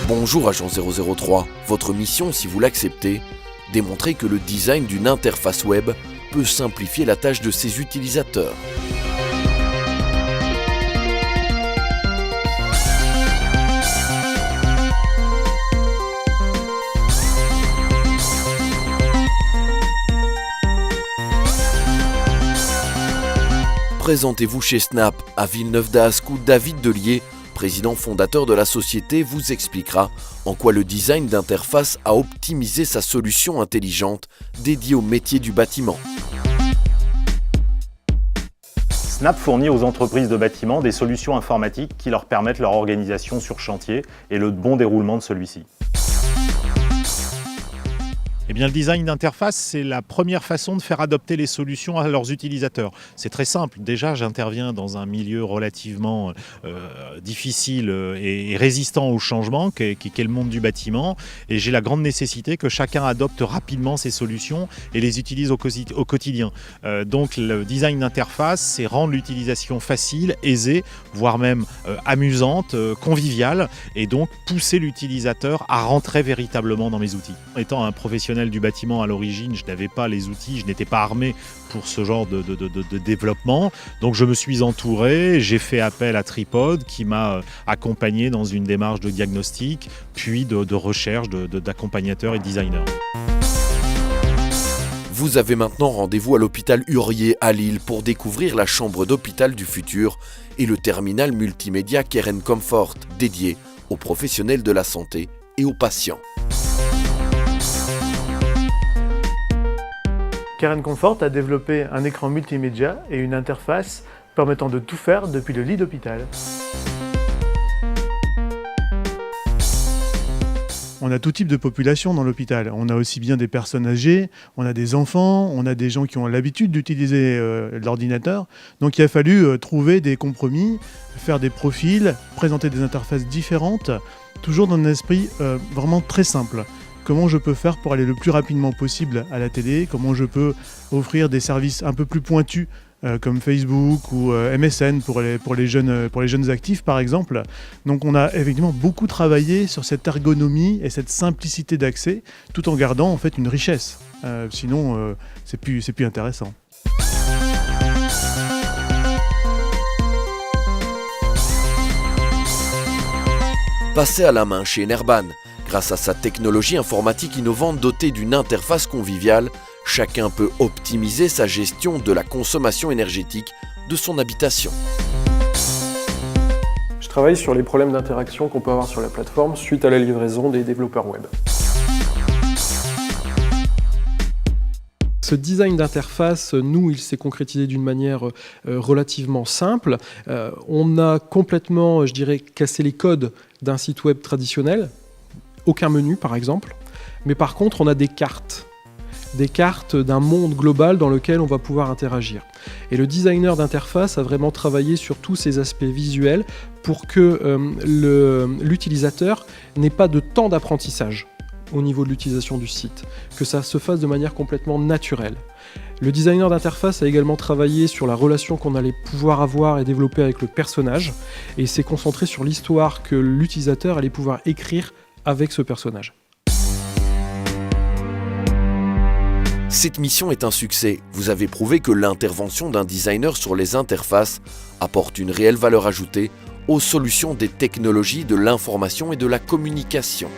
Bonjour agent 003, votre mission, si vous l'acceptez, démontrer que le design d'une interface web peut simplifier la tâche de ses utilisateurs. Présentez-vous chez Snap, à Villeneuve-d'Ascq, où David Delier, président fondateur de la société, vous expliquera en quoi le design d'interface a optimisé sa solution intelligente dédiée au métier du bâtiment. Snap fournit aux entreprises de bâtiment des solutions informatiques qui leur permettent leur organisation sur chantier et le bon déroulement de celui-ci. Eh bien, le design d'interface, c'est la première façon de faire adopter les solutions à leurs utilisateurs. C'est très simple. Déjà, j'interviens dans un milieu relativement difficile et résistant au changement, qu'est le monde du bâtiment. Et j'ai la grande nécessité que chacun adopte rapidement ces solutions et les utilise au quotidien. Donc, le design d'interface, c'est rendre l'utilisation facile, aisée, voire même amusante, conviviale, et donc pousser l'utilisateur à rentrer véritablement dans mes outils. Étant un professionnel du bâtiment à l'origine, je n'avais pas les outils, je n'étais pas armé pour ce genre de développement. Donc je me suis entouré, j'ai fait appel à Tripod qui m'a accompagné dans une démarche de diagnostic, puis de recherche d'accompagnateurs et designers. Vous avez maintenant rendez-vous à l'hôpital Hurier à Lille pour découvrir la chambre d'hôpital du futur et le terminal multimédia Care & Comfort dédié aux professionnels de la santé et aux patients. Care & Comfort a développé un écran multimédia et une interface permettant de tout faire depuis le lit d'hôpital. On a tout type de population dans l'hôpital. On a aussi bien des personnes âgées, on a des enfants, on a des gens qui ont l'habitude d'utiliser l'ordinateur. Donc il a fallu trouver des compromis, faire des profils, présenter des interfaces différentes, toujours dans un esprit vraiment très simple. Comment je peux faire pour aller le plus rapidement possible à la télé, comment je peux offrir des services un peu plus pointus comme Facebook ou MSN pour les jeunes actifs par exemple. Donc on a effectivement beaucoup travaillé sur cette ergonomie et cette simplicité d'accès tout en gardant en fait une richesse. Sinon c'est plus intéressant. Passez à la main chez Enerban. Grâce à sa technologie informatique innovante dotée d'une interface conviviale, chacun peut optimiser sa gestion de la consommation énergétique de son habitation. Je travaille sur les problèmes d'interaction qu'on peut avoir sur la plateforme suite à la livraison des développeurs web. Ce design d'interface, nous, il s'est concrétisé d'une manière relativement simple. On a complètement, je dirais, cassé les codes d'un site web traditionnel. Aucun menu par exemple, mais par contre on a des cartes d'un monde global dans lequel on va pouvoir interagir. Et le designer d'interface a vraiment travaillé sur tous ces aspects visuels pour que l'utilisateur n'ait pas de temps d'apprentissage au niveau de l'utilisation du site, que ça se fasse de manière complètement naturelle. Le designer d'interface a également travaillé sur la relation qu'on allait pouvoir avoir et développer avec le personnage, et s'est concentré sur l'histoire que l'utilisateur allait pouvoir écrire avec ce personnage. Cette mission est un succès. Vous avez prouvé que l'intervention d'un designer sur les interfaces apporte une réelle valeur ajoutée aux solutions des technologies de l'information et de la communication.